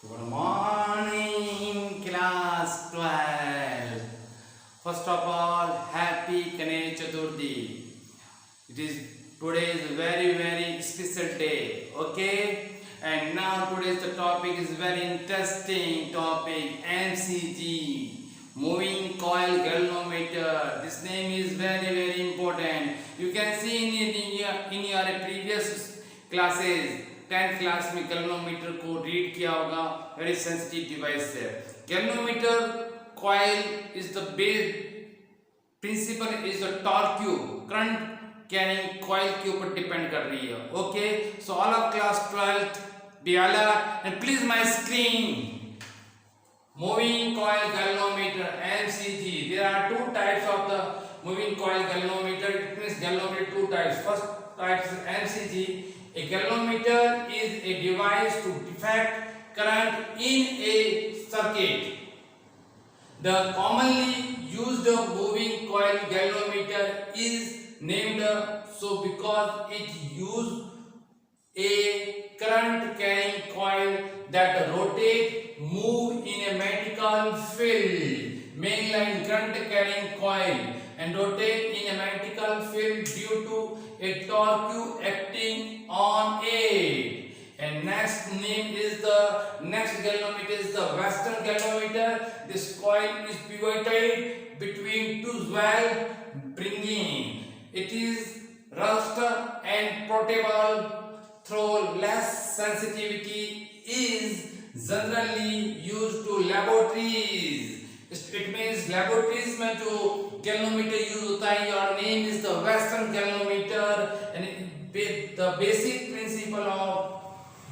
Good morning, class 12. First of all, happy Ganesh Chaturthi. It is today is a very special day. Okay, and now today's the topic is very interesting topic, MCG, moving coil galvanometer. This name is very important. You can see in your previous classes 10th class में galvanometer को read किया होगा. Very sensitive device है galvanometer. Coil is the base principle is the torque current carrying coil के ऊपर depend कर रही है. Okay, so all of class 12th Diala and please my screen. Moving coil galvanometer MCG. There are two types of the moving coil galvanometer. It means galvanometer two types. First type is MCG. A galvanometer is a device to detect current in a circuit. The commonly used moving coil galvanometer is named so because it uses a current carrying coil that rotate move in a magnetic field. Mainline current carrying coil and rotate in a magnetic field due to a torque acting on it. And next name is the next galvanometer is the Western galvanometer. This coil is pivoted between two valves, bringing it is rust and portable through less sensitivity is generally used to laboratories. It means laboratories में जो galvanometer use होता है, your name is the Western galvanometer, and the basic principle of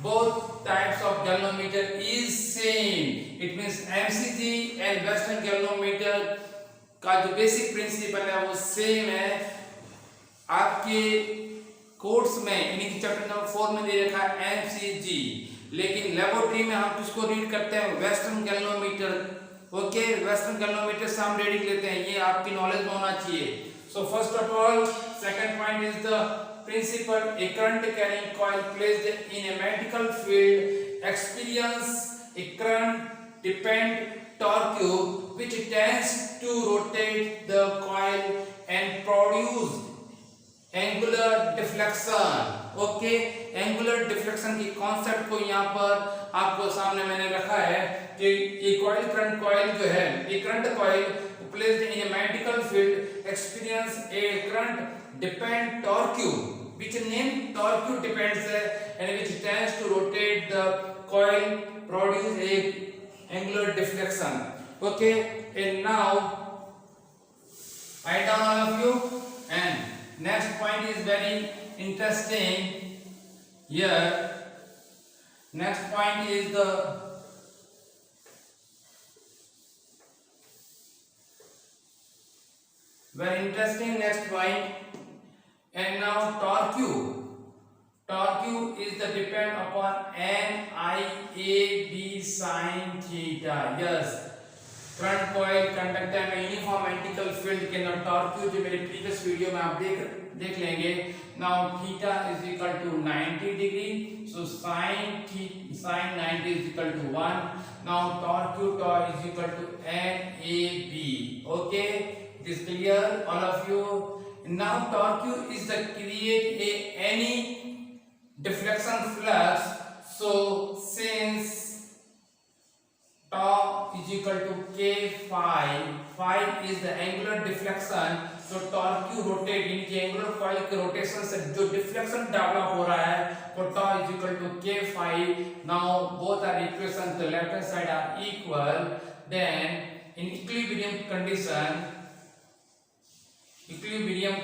both types of galvanometer is same. It means MCG and Western galvanometer का जो basic principle है वो same है. आपके कोर्स में यानी कि चैप्टर नंबर 4 में दे रखा है MCG, लेकिन लेबोरेटरी में हम किसको रीड करते हैं? Western galvanometer. Okay, western galvanometer से हम रीडिंग लेते हैं. ये आपकी नॉलेज में होना चाहिए. So first of all second point is the principle a current carrying coil placed in a magnetic field experience a current depend torque which tends to rotate the coil and produce angular deflection. Okay, angular deflection की concept को यहाँ पर आपको सामने मैंने रखा है कि ये कॉइल करंट कॉइल जो है, ये current coil placed in a magnetic field experience a current depend torque which name torque depends and which tends to rotate the coil produce a angular deflection. Okay, and now write down all of you. And next point is very interesting here. Next point is the very interesting next point. And now torque is the depend upon NIAB sin theta. Yes, current coil conductor में uniform magnetic field के अंदर torque जो मेरे previous video में आप देख लेंगे. Now theta is equal to 90 degree, so sin 90 is equal to 1. Now torque is equal to NAB. Okay, it is clear all of you. Now torque is the create any deflection flux. So since tau is equal to k phi is the angular deflection, so torque rotate इनकी angular coil के rotation से जो deflection develop हो रहा है वो tau is equal to k phi. Now both are equations, the left hand side are equal. Then in equilibrium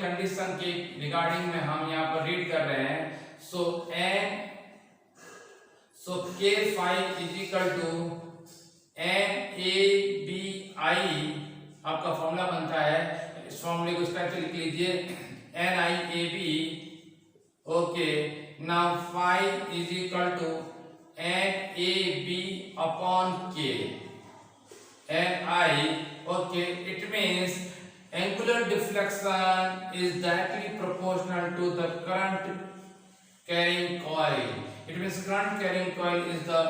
condition के regarding में हम यहाँ पर रीड कर रहे हैं. So k phi is equal to NABI आपका फॉर्मूला बनता है. इस फॉर्मूले को इस टाइप से लिख लीजिए NIAB. Okay, now phi is equal to NAB upon K NI. Okay, it means angular deflection is directly proportional to the current carrying coil. It means current carrying coil is the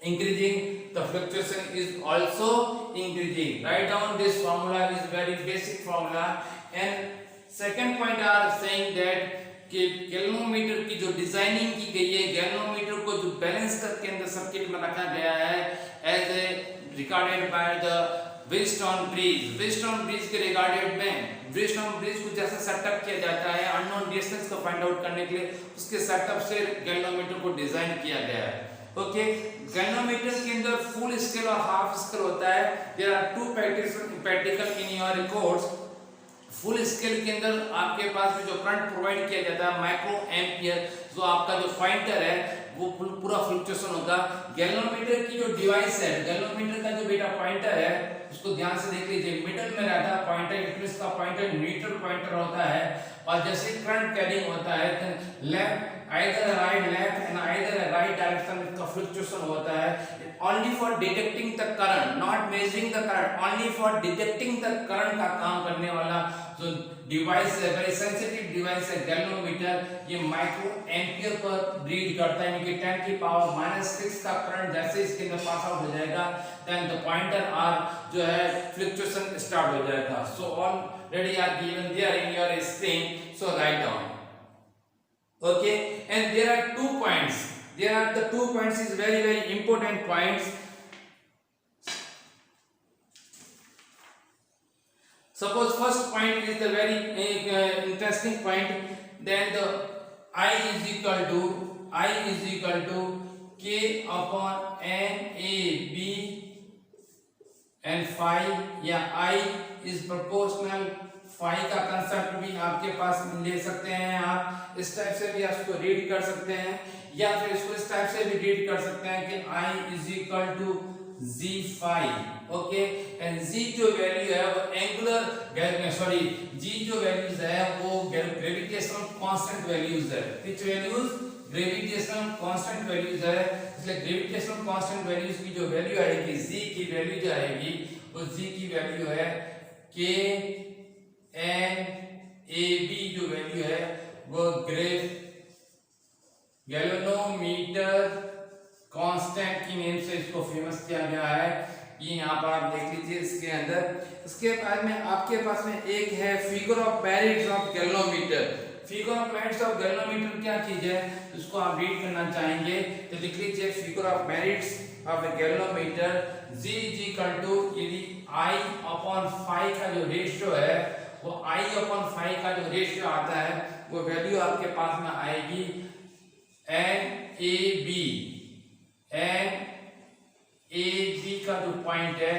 increasing, the fluctuation is also increasing. Write down this formula, is very basic formula. And second point are saying that कि galvanometer की जो designing की गई है, galvanometer को जो balancer के अंदर सर्किट में रखा गया है as a recorded by the Bridgestone bridge के रिगार्डेड में ब्रिजस्टोन ब्रिज को जैसे सेटअप किया जाता है अननोन डिस्टेंस को फाइंड आउट करने के लिए, उसके सेटअप से गैल्वेनोमीटर को डिजाइन किया गया है। ओके, गैल्वेनोमीटर के अंदर फुल स्केल और हाफ स्केल होता है। There are two practical in your course. Full scale के अंदर आपके पास में जो करंट प्रोवाइड किया जाता है माइक्रो एम्पियर, जो आपका जो पॉइंटर है वो पूरा फ्लक्चुएशन होगा। गैल्वेनोमीटर की जो डिवाइस है, गैल्वेनोमीटर का जो बेटा पॉइंटर है उसको ध्यान से देख लीजिए, मिडिल में रहता है पॉइंटर, इट का पॉइंटर न्यूट्रल पॉइंटर होता है। और जैसे करंट कैरिंग होता है left either right left and either right direction का फ्लक्चुएशन होता है only for detecting the current, not measuring the current, only for detecting the current का काम करने वाला जो डिवाइस है, वेरी सेंसिटिव डिवाइस है गैल्वेनोमीटर। ये माइक्रो एम्पियर पर रीड करता है, यानी कि 10 की पावर -6 का करंट जैसे इसके अंदर पास आउट हो जाएगा देन द पॉइंटर आर जो है फ्लक्चुएशन स्टार्ट हो जाएगा। So already are given there in your screen, so write down. Okay, and there are 2 points. There are the 2 points is very important points. Suppose first point is the very interesting point. Then the I is equal to K upon NAB and phi, या I is proportional phi का concept भी आपके पास ले सकते हैं आप, इस type से भी आप इसको रीड कर सकते हैं, या फिर इसको इस टाइप से भी रीड कर सकते हैं कि I is equal to G phi। Okay, and G जो वैल्यू है वो G जो वैल्यूज है वो ग्रेविटेशनल कांस्टेंट वैल्यूज है। विच वैल्यूज? ग्रेविटेशनल कांस्टेंट वैल्यूज है। इसलिए ग्रेविटेशनल कांस्टेंट वैल्यूज की जो वैल्यू आएगी, G की वैल्यू जो आएगी वो G की वैल्यू है K NAB जो वैल्यू है वो गैल्वेनोमीटर कांस्टेंट की नेम से इसको फेमस किया गया है। ये यहाँ पर आप देख लीजिए इसके अंदर। इसके बाद में आपके पास में एक है figure of merits of galvanometer. Figure of merits of galvanometer क्या चीज है, इसको आप रीड करना चाहेंगे तो लिख लीजिए figure of merits of galvanometer. G is equal to यदि I upon phi का जो रेशियो है वो I upon phi का जो रेशियो आता है वो वैल्यू आपके पास में आएगी NAB का जो पॉइंट है,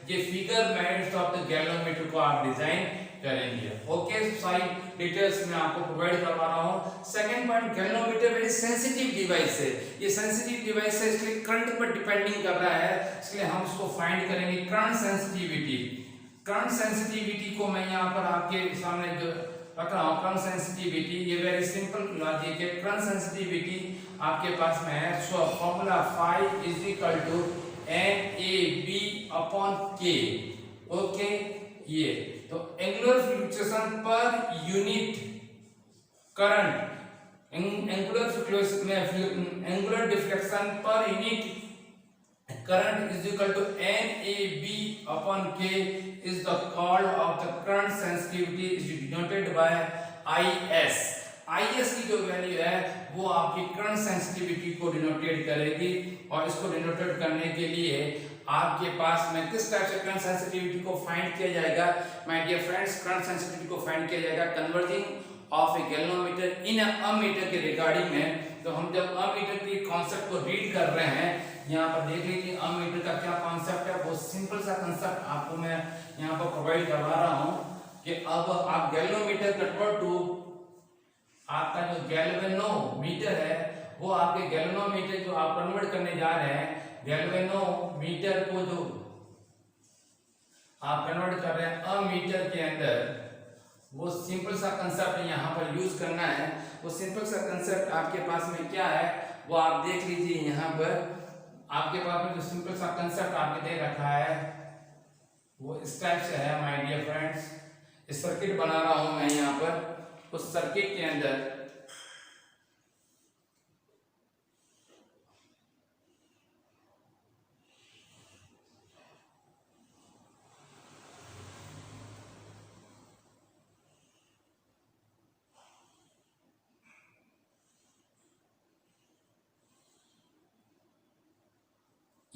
ये figure merits of the galvanometer को आप डिजाइन करेंगे। ओके, सारी डिटेल्स मैं आपको प्रोवाइड करवा रहा हूँ। Second point, galvanometer very sensitive device है। ये सेंसिटिव डिवाइस है इसलिए करंट पर डिपेंडिंग कर रहा है, इसलिए हम इसको फाइंड करेंगे करंट सेंसिटिविटी। करंट सेंसिटिविटी को मैं यहाँ पर आपके सामने जो रख रहा हूँ, करंट सेंसिटिविटी, ये वेरी सिंपल लॉजिक है। करंट सेंसिटिविटी आपके पास में है, so formula phi is equal to NAB upon K। Okay, ये तो angular fluctuation per unit current, angular deflection per unit current is equal to NAB upon K is the called of the current sensitivity is denoted by IS। IS की जो value है वो आपकी current sensitivity को denotate करेगी, और इसको denotate करने के लिए आपके पास में किस टाइप से करंट सेंसिटिविटी को फाइंड किया जाएगा my dear friends. Current sensitivity को फाइंड किया जाएगा converting of a galvanometer in ammeter के रिगार्डिंग में। तो हम जब अमीटर की कॉन्सेप्ट को रीड कर रहे हैं, यहाँ पर देख लीजिए अमीटर का क्या कॉन्सेप्ट है। बहुत सिंपल सा कॉन्सेप्ट आपको मैं यहाँ पर प्रोवाइड करवा रहा हूँ कि अब आप गैल्वेनोमीटर कन्वर्ट टू आपका जो गैल्वेनोमीटर है वो आपके गैल्वेनोमीटर जो आप कन्वर्ट करने जा रहे हैं, गैल्वेनोमीटर को जो आप कन्वर्ट कर रहे हैं अमीटर के अंदर, वो सिंपल सा कंसेप्ट यहाँ पर यूज करना है। वो सिंपल सा कंसेप्ट आपके पास में क्या है वो आप देख लीजिए। यहाँ पर आपके पास में जो सिंपल सा कंसेप्ट आपने दे रखा है वो इस टाइप से है माय डियर फ्रेंड्स। इस सर्किट बना रहा हूं मैं यहाँ पर। उस सर्किट के अंदर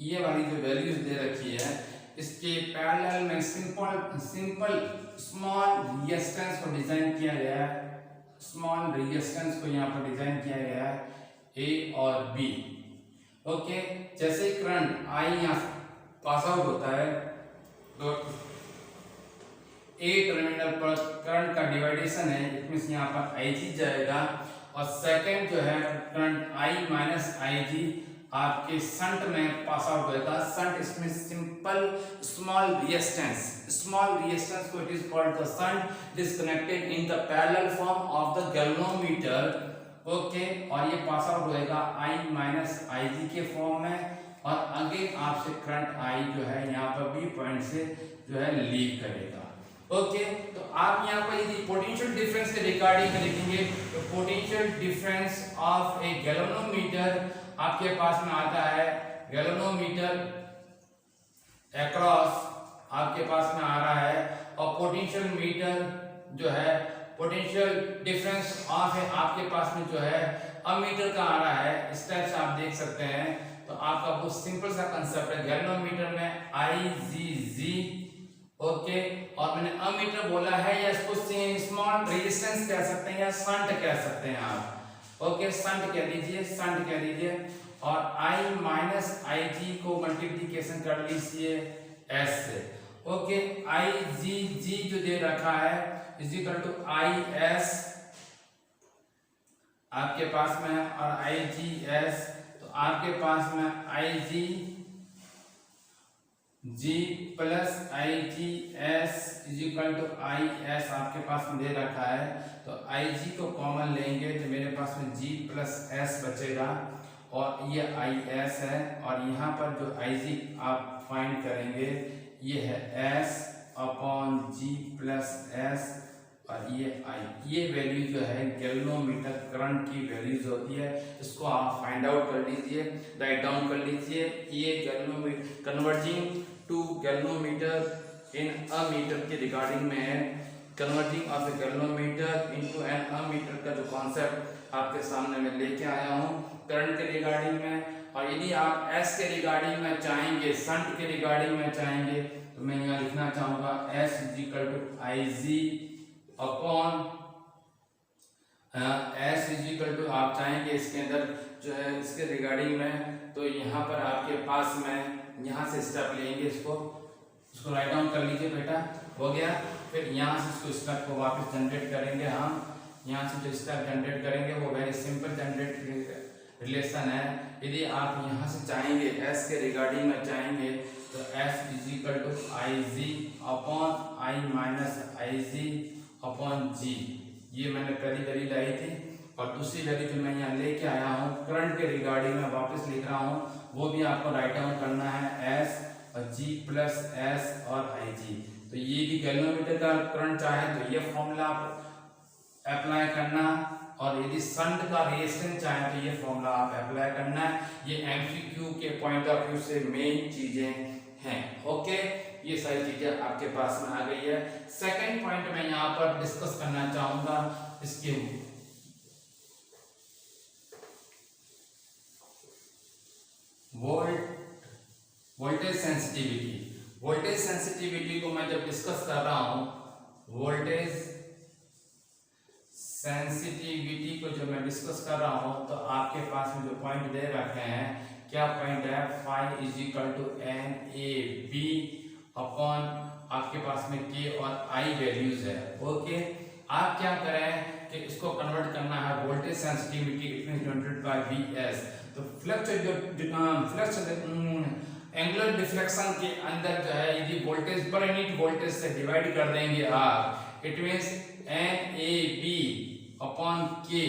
ये वाली जो वैल्यूज दे रखी है इसके पैरेलल में सिंपल स्मॉल रेजिस्टेंस को डिजाइन किया गया है। स्मॉल रेजिस्टेंस को यहाँ पर डिजाइन किया गया है ए और बी। ओके, जैसे करंट आई यहाँ पास आउट होता है तो ए टर्मिनल पर करंट का डिवाइडेशन है, इट मींस यहाँ पर आई जी जाएगा। और सेकंड जो है करंट आई माइनस आई जी आपके शंट में पास आउट होगा। शंट इसमें सिंपल स्मॉल रेजिस्टेंस को it is called the shunt disconnected in the parallel form of the galvanometer. Okay, और ये पास आउट होएगा आई माइनस आई जी के फॉर्म में। और अगेन आपसे करंट आई जो है यहाँ पर बी पॉइंट से जो है लीक करेगा। ओके, तो आप यहाँ पर यदि पोटेंशियल डिफरेंस के रिगार्डिंग देखेंगे तो potential difference of a galvanometer आपके पास में आता है। गैल्वेनोमीटर अक्रॉस आपके पास में आ रहा है और पोटेंशियल मीटर जो है पोटेंशियल डिफरेंस ऑफ है आपके पास में जो है अमीटर का आ रहा है। इस टाइप से आप देख सकते हैं। तो आपका बहुत सिंपल सा कंसेप्ट है। गैल्वेनोमीटर में आई जी जी, ओके, और मैंने अमीटर बोला है या इसको स्मॉल रेजिस्टेंस कह सकते हैं या शंट कह सकते हैं आप। ओके, शंट कह दीजिए, शंट कह दीजिए। और आई माइनस आई जी को मल्टीप्लीकेशन कर लीजिए एस से। ओके, आई जी जी जो दे रखा है is equal to I S आपके पास में और आई जी एस। तो आपके पास में I G G plus I G S is equal to I S आपके पास में दे रखा है। तो आई जी को कॉमन लेंगे तो मेरे पास में जी प्लस एस बचेगा और ये आई एस है। और यहाँ पर जो आई जी आप फाइंड करेंगे ये है एस अपॉन जी प्लस एस और ये आई। ये वैल्यू जो है गैल्वेनोमीटर करंट की वैल्यूज होती है, इसको आप फाइंड आउट कर लीजिए, राइट डाउन कर लीजिए। ये galvanometer converting to galvanometer in ammeter के रिगार्डिंग में है। Converting of a galvanometer into an ammeter का जो कॉन्सेप्ट आपके सामने मैं लेके आया हूँ करंट के रिगार्डिंग में। और यदि आप एस के रिगार्डिंग में चाहेंगे, शंट के रिगार्डिंग में चाहेंगे तो मैं यहाँ लिखना चाहूंगा S is equal to I G upon S is equal to आप चाहेंगे इसके अंदर जो है इसके रिगार्डिंग में तो यहाँ पर आपके पास में यहाँ से स्टेप लेंगे, इसको राइट डाउन कर लीजिए बेटा, हो गया। फिर यहाँ से इसको स्टेप को वापस जनरेट करेंगे हम। यहाँ से जो स्टेप जनरेट करेंगे वो वेरी सिंपल जनरेट रिलेशन है। यदि आप यहाँ से चाहेंगे एस के रिगार्डिंग में चाहेंगे तो S is equal to I G upon I minus I G upon G. ये मैंने पहली वैल्यू लाई थी और दूसरी वैल्यू जो मैं यहाँ लेके आया हूँ करंट के रिगार्डिंग में वापस लिख रहा हूँ, वो भी आपको राइट डाउन करना है एस और जी प्लस एस और आई जी। तो ये भी गैल्वेनोमीटर का करंट चाहे तो ये फॉर्मूला आप अप्लाई करना, और यदि शंट का रेजिस्टेंस चाहे तो ये फॉर्मूला आप अप्लाई करना है। ये एमसीक्यू के पॉइंट ऑफ व्यू से मेन चीजें हैं। ओके, ये सारी चीजें आपके पास में आ गई है। सेकंड पॉइंट मैं यहाँ पर डिस्कस करना चाहूंगा इसके वोल्टेज सेंसिटिविटी। वोल्टेज सेंसिटिविटी को मैं जब डिस्कस कर रहा हूं, वोल्टेज सेंसिटिविटी को जब मैं डिस्कस कर रहा हूं तो आपके पास में जो पॉइंट दे रखे हैं, क्या पॉइंट है, phi is equal to N A B upon आपके पास में के और आई वैल्यूज है। ओके, आप क्या करें कि इसको कन्वर्ट करना है voltage sensitivity denoted by VS. तो फ्लक्स एंगुलर डिफ्लेक्शन के अंदर जो है यदि वोल्टेज पर यूनिट वोल्टेज से डिवाइड कर देंगे आप, it means N A B upon K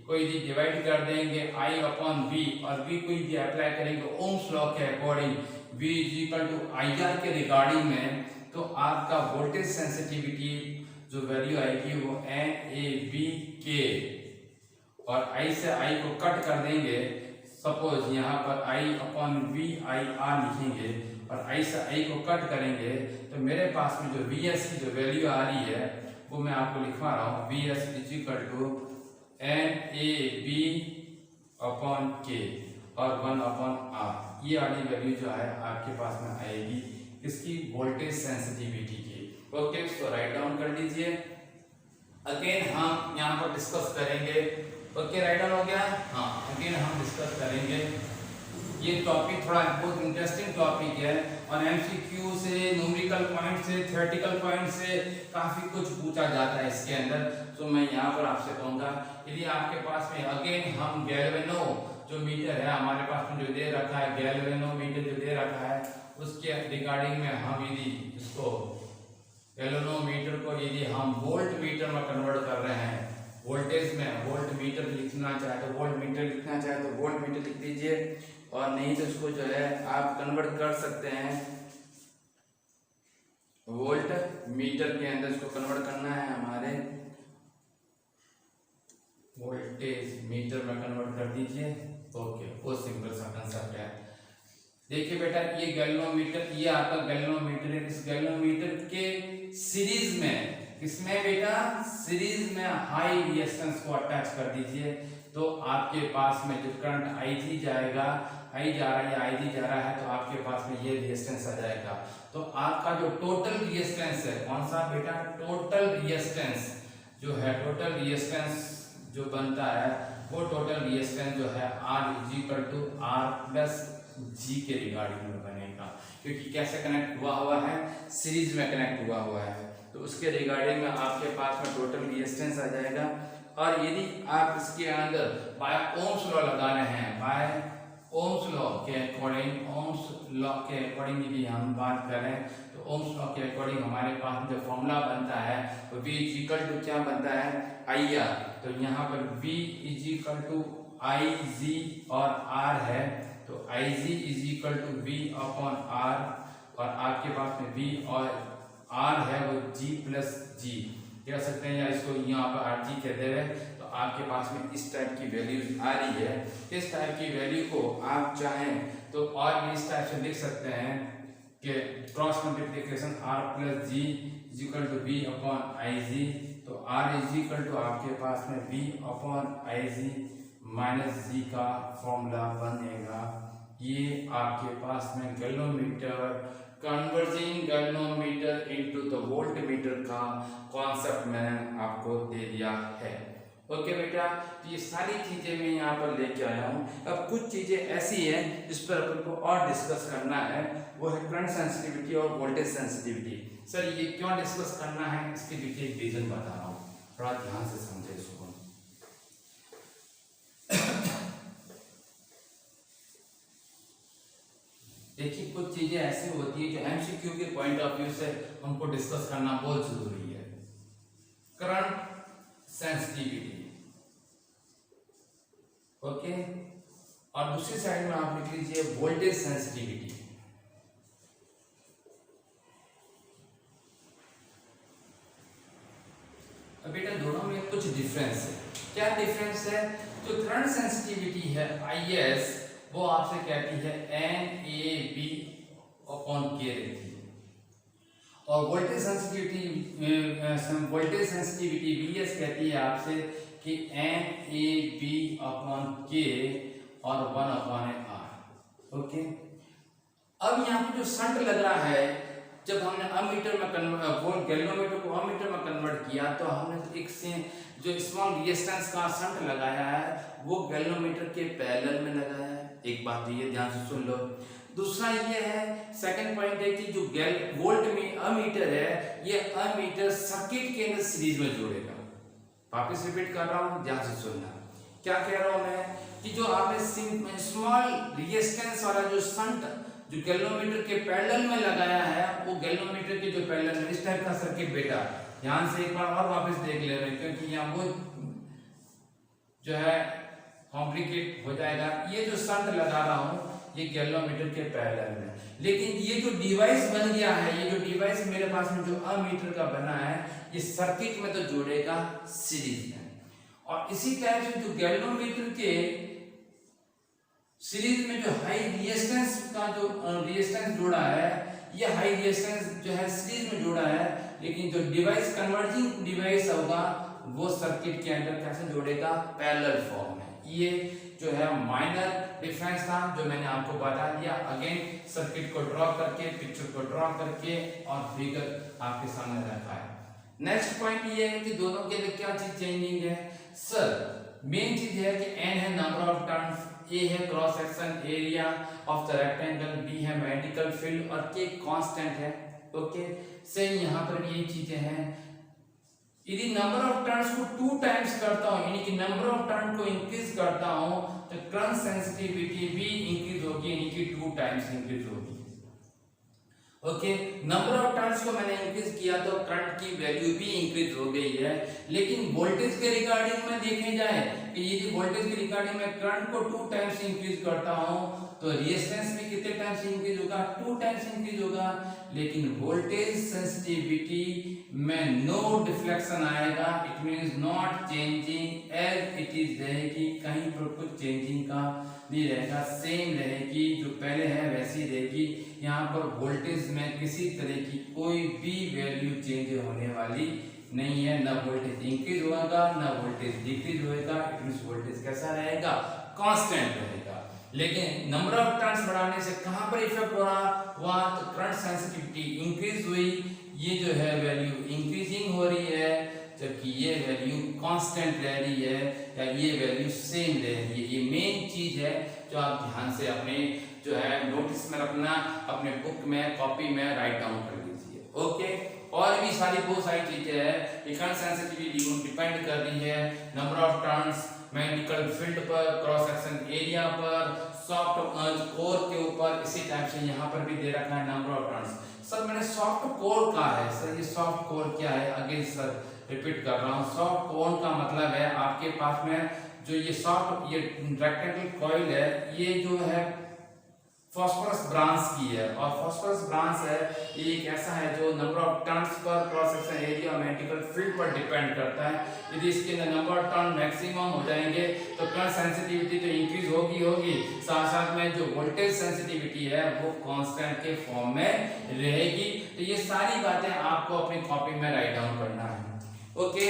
को यदि डिवाइड कर देंगे आई अपॉन बी और बी को यदि अप्लाई करेंगे ओम्स लॉ के according V is equal to I R के रिगार्डिंग में, तो आपका वोल्टेज सेंसिटिविटी जो वैल्यू आएगी वो एन ए बी के और आई से आई को कट कर देंगे। सपोज यहाँ पर आई अपॉन वी आई आर लिखेंगे और आई से आई को कट करेंगे तो मेरे पास में जो वी एस की जो वैल्यू आ रही है वो मैं आपको लिखवा रहा हूँ। V S is equal to N A B upon K. और 1/R। ये वाली वैल्यू जो है आपके पास में आएगी इसकी वोल्टेज सेंसिटिविटी की। ओके, इसको राइट डाउन कर लीजिए। अगेन हम यहाँ पर डिस्कस करेंगे। ओके, राइट डाउन हो गया। हाँ, अगेन हम डिस्कस करेंगे। ये टॉपिक थोड़ा बहुत इंटरेस्टिंग टॉपिक है और एमसीक्यू से, न्यूमेरिकल पॉइंट से, थ्योरेटिकल पॉइंट से काफी कुछ पूछा जाता है इसके अंदर। तो मैं यहाँ पर आपसे कहूँगा, यदि आपके पास में अगेन हम गैल्वेनो जो मीटर है हमारे पास में जो दे रखा है, गैल्वेनोमीटर जो दे रखा है, उसके रिगार्डिंग में हम यदि इसको गैल्वेनोमीटर को यदि हम वोल्ट मीटर में कन्वर्ट कर रहे हैं, वोल्टेज में वोल्ट मीटर लिखना चाहे तो वोल्ट मीटर लिखना चाहे तो वोल्ट मीटर लिख दीजिए, और नहीं तो इसको जो है आप कन्वर्ट कर सकते हैं वोल्ट मीटर के अंदर। इसको कन्वर्ट करना है हमारे वोल्टेज मीटर में कन्वर्ट कर दीजिए। ओके, बहुत सिंपल सा कंसेप्ट है। देखिए बेटा, ये गैल्वेनोमीटर, ये आपका गैल्वेनोमीटर है। इस गैल्वेनोमीटर के सीरीज में, किसमें बेटा, सीरीज में हाई रेजिस्टेंस को अटैच कर दीजिए, तो आपके पास में जो करंट I3 जाएगा, आई जा रहा है या I3 जा रहा है, तो आपके पास में ये रेजिस्टेंस आ जाएगा। तो आपका जो टोटल रेजिस्टेंस है, कौन सा बेटा, टोटल रेजिस्टेंस जो है, टोटल रेजिस्टेंस जो बनता है वो टोटल रेजिस्टेंस जो है R=R+G के रिगार्डिंग में बनेगा, क्योंकि कैसे कनेक्ट हुआ है, सीरीज में कनेक्ट हुआ है। तो उसके रिगार्डिंग में आपके पास में टोटल रेजिस्टेंस आ जाएगा। और यदि आप इसके अंदर बाय ओम्स लॉ लगा रहे हैं, बाय ओम्स लॉ के अकॉर्डिंग, ओम्स लॉ के अकॉर्डिंग यदि हम बात करें तो ओम्स लॉ के अकॉर्डिंग हमारे पास जो फॉर्मूला बनता है वो V = क्या बनता है, IR। तो यहाँ पर V = IG और R है, तो IG = V/R, और आपके पास में V और R है वो G+G कह सकते हैं, या इसको यहाँ पर RG कहते हैं। तो आपके पास में इस टाइप की वैल्यू आ रही है। इस टाइप की वैल्यू को आप चाहें तो और भी इस टाइप से लिख सकते हैं कि क्रॉस मल्टीप्लिकेशन R+G = V/IG। तो R = आपके पास में V/IG - G का फॉर्मूला बनेगा। ये आपके पास में galvanometer, converging galvanometer into the volt meter का कॉन्सेप्ट मैंने आपको दे दिया है। ओके बेटा, तो ये सारी चीजें मैं यहाँ पर लेके आया हूँ। अब कुछ चीजें ऐसी हैं जिस पर अपन को और डिस्कस करना है, वो है करंट सेंसिटिविटी और वोल्टेज सेंसिटिविटी। सर ये क्यों डिस्कस करना है, इसके पीछे एक रीजन बता रहा हूँ, थोड़ा ध्यान से समझे इसको। देखिए, कुछ चीजें ऐसी होती है जो एमसीक्यू के पॉइंट ऑफ व्यू से हमको डिस्कस करना बहुत जरूरी है। करंट सेंसिटिविटी, ओके, और दूसरी साइड में आप लिख लीजिए वोल्टेज सेंसिटिविटी। अब बेटा दोनों में कुछ डिफरेंस है। क्या डिफरेंस है? जो करंट सेंसिटिविटी है IS, वो आपसे कहती है NAB/K रहती है, और वोल्टेज सेंसिटिविटी VS कहती है आपसे कि NAB/K और 1/R। ओके, अब यहाँ पे जो शंट लग रहा है, जब हमने अमीटर में गैल्वेनोमीटर को अमीटर में कन्वर्ट किया, तो हमने एक से जो स्मॉल रेजिस्टेंस का शंट लगाया है वो गैल्वेनोमीटर के पैरेलल में लगाया है। एक बात ये ध्यान से सुन लो। दूसरा ये है, सेकंड पॉइंट है कि जो वोल्ट में अमीटर है, ये अमीटर सर्किट के अंदर सीरीज में जोड़ेगा। वापस रिपीट कर रहा हूँ, ध्यान से सुनना। क्या कह रहा हूँ मैं कि जो आपने स्मॉल रेजिस्टेंस वाला जो शंट जो गैल्वेनोमीटर के पैरेलल में लगाया है, वो गैल्वेनोमीटर के जो पैरेलल में इस टाइप का सर्किट, बेटा ध्यान से एक बार और वापस देख ले रहे, क्योंकि यहाँ वो जो है कॉम्प्लिकेट हो जाएगा। ये जो शंट लगा रहा हूँ ये गैल्वेनोमीटर के पैरेलल में, लेकिन ये जो डिवाइस बन गया है, ये जो डिवाइस मेरे पास में जो अमीटर का बना है, ये सर्किट में तो जोड़ेगा सीरीज में। और इसी टाइप से जो गैल्वेनोमीटर के सीरीज में जो हाई रेजिस्टेंस का जो रेजिस्टेंस जोड़ा है, ये हाई रेजिस्टेंस जो है सीरीज में जोड़ा है, लेकिन जो डिवाइस कन्वर्जिंग डिवाइस होगा वो सर्किट के अंदर कैसे जोड़ेगा, पैरेलल फॉर्म में। ये जो है माइनर डिफरेंस था जो मैंने आपको बता दिया। अगेन सर्किट को ड्रॉ करके, पिक्चर को ड्रॉ करके और फिगर आपके सामने रखा है। नेक्स्ट पॉइंट ये है कि दोनों के लिए क्या चीज चेंजिंग है सर। मेन चीज है कि n है नंबर ऑफ टर्न्स, a है cross section area of the rectangle, b है मैग्नेटिकल फील्ड और k कांस्टेंट है। ओके, सेम यहाँ पर भी यही चीजें हैं। यदि नंबर ऑफ टर्न्स को 2 टाइम्स करता हूं, यानी कि नंबर ऑफ टर्न को इंक्रीज करता हूं, तो करंट सेंसिटिविटी भी इंक्रीज होगी, यानी कि 2 टाइम्स इंक्रीज होगी। ओके, नंबर ऑफ टर्न्स को मैंने इंक्रीज किया तो करंट की वैल्यू भी इंक्रीज हो गई है। लेकिन वोल्टेज के रिगार्डिंग में देखे जाए कि यदि वोल्टेज के रिगार्डिंग में करंट को 2 टाइम्स इंक्रीज करता हूं तो रेजिस्टेंस भी कितने टाइम्स इंक्रीज होगा, 2 टाइम्स इंक्रीज होगा। लेकिन वोल्टेज सेंसिटिविटी में नो डिफ्लेक्शन आएगा, it means not changing as it is रहेगी, कहीं पर कुछ चेंजिंग का नहीं रहेगा, सेम रहेगी, जो पहले है वैसी रहेगी। यहाँ पर वोल्टेज में किसी तरह की कोई भी वैल्यू चेंज होने वाली नहीं है, ना वोल्टेज इंक्रीज होगा ना वोल्टेज डिक्रीज होगा। इट मींस वोल्टेज कैसा रहेगा, कांस्टेंट रहेगा। लेकिन नंबर ऑफ टर्न्स बढ़ाने से कहां पर इफेक्ट हो रहा हुआ, तो करंट सेंसिटिविटी इंक्रीज हुई, ये जो है वैल्यू इंक्रीजिंग हो रही है, जबकि ये वैल्यू कांस्टेंट रह रही है या ये वैल्यू सेम रह रही है। ये मेन चीज है जो आप ध्यान से अपने जो है नोटिस में रखना, अपने बुक में कॉपी में राइट डाउन कर लीजिए। ओके, और भी सारी बहुत सारी चीजें हैं। करंट सेंसिटिविटी डिपेंड कर रही है number of turns, magnetical field पर, क्रॉस सेक्शन एरिया पर, सॉफ्ट कोर के ऊपर। इसी टाइप से यहाँ पर भी दे रखा है नंबर ऑफ टर्न्स। सर मैंने सॉफ्ट कोर कहा है, सर ये सॉफ्ट कोर क्या है, अगेन सर रिपीट कर रहा हूँ। सॉफ्ट कोर का मतलब है आपके पास में जो ये सॉफ्ट ये रेक्टेंगल कॉइल है, ये जो है फास्फोरस ब्रांच की है, और फास्फोरस ब्रांच है ये एक ऐसा है जो number of turns per, cross section area और मैग्नेटिकल फील्ड पर डिपेंड करता है। यदि इसके अंदर नंबर ऑफ टर्न मैक्सिमम हो जाएंगे तो करंट सेंसिटिविटी तो इंक्रीज होगी, साथ साथ में जो वोल्टेज सेंसिटिविटी है वो कांस्टेंट के फॉर्म में रहेगी। तो ये सारी बातें आपको अपनी कॉपी में राइट डाउन करना है। ओके,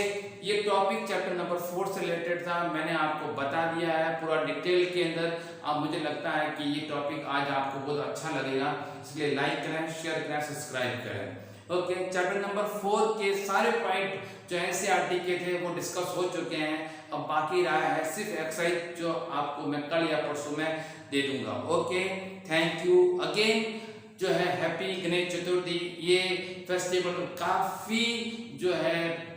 ये टॉपिक चैप्टर नंबर 4 से रिलेटेड था, मैंने आपको बता दिया है पूरा डिटेल के अंदर। अब मुझे लगता है कि ये टॉपिक आज आपको बहुत अच्छा लगेगा, इसलिए लाइक करें, शेयर करें, सब्सक्राइब करें। ओके, चैप्टर नंबर 4 के सारे पॉइंट जो एनसीईआरटी के थे वो डिस्कस हो चुके हैं। अब बाकी रहा है सिर्फ एक्सरसाइज जो आपको मैं कल या परसों में दे दूंगा। Okay, thank you again. जो है हैप्पी गणेश चतुर्थी, ये फेस्टिवल काफी जो है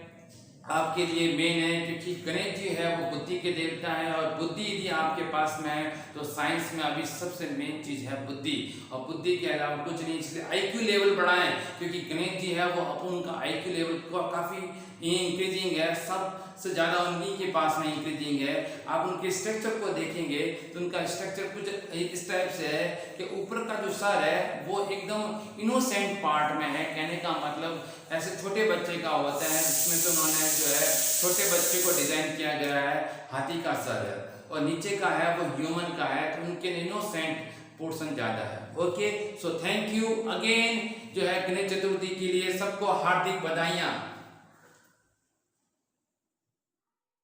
आपके लिए मेन है, क्योंकि गणेश जी है वो बुद्धि के देवता है, और बुद्धि यदि आपके पास में है तो साइंस में अभी सबसे मेन चीज है बुद्धि, और बुद्धि के अलावा कुछ नहीं। इसलिए आईक्यू लेवल बढ़ाएं, क्योंकि गणेश जी है वो अपन का आईक्यू लेवल को काफी इंक्रीजिंग है, सबसे ज्यादा उन्हीं के पास में इंक्रीजिंग है। आप उनके स्ट्रक्चर को देखेंगे तो उनका स्ट्रक्चर कुछ इस टाइप से है कि ऊपर का जो सर है वो एकदम इनोसेंट पार्ट में है, कहने का मतलब ऐसे छोटे बच्चे का होता है, जिसमें तो उन्होंने जो है छोटे बच्चे को डिजाइन किया गया है, हाथी का सर है, और नीचे का है वो ह्यूमन का है, तो उनके इनोसेंट पोर्शन ज्यादा है। Okay, so thank you again. जो है गणेश चतुर्थी के लिए सबको हार्दिक बधाइयां।